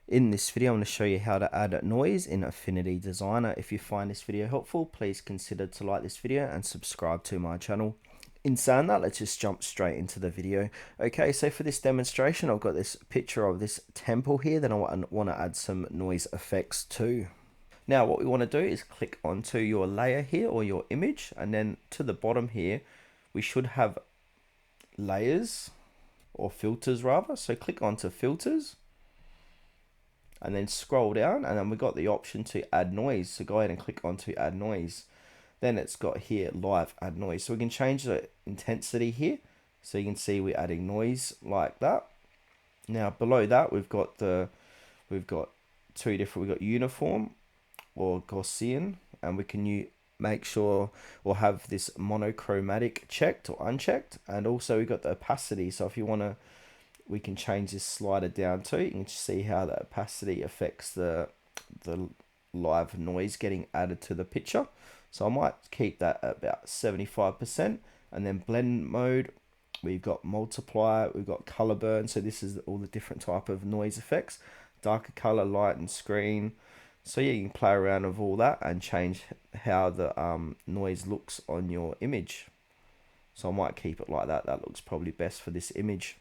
In this video, I'm going to show you how to add noise in Affinity Designer. If you find this video helpful, please consider to like this video and subscribe to my channel. In saying that, let's just jump straight into the video. Okay, so for this demonstration, I've got this picture of this temple here that I want to add some noise effects to. Now, what we want to do is click onto your layer here or your image, and then to the bottom here, we should have layers or filters rather. So click onto filters and then scroll down, and then we've got the option to add noise. So go ahead and click onto add noise. Then it's got here live add noise. So we can change the intensity here. So you can see we're adding noise like that. Now below that we've got two different, we've got uniform or Gaussian, and we can make sure or have this monochromatic checked or unchecked, and also we've got the opacity. So if you want to, we can change this slider down too. You can see how the opacity affects the live noise getting added to the picture. So I might keep that at about 75%. And then blend mode, we've got multiply, we've got color burn. So this is all the different type of noise effects, darker color, light and screen. So yeah, you can play around with all that and change how the noise looks on your image. So I might keep it like that. That looks probably best for this image.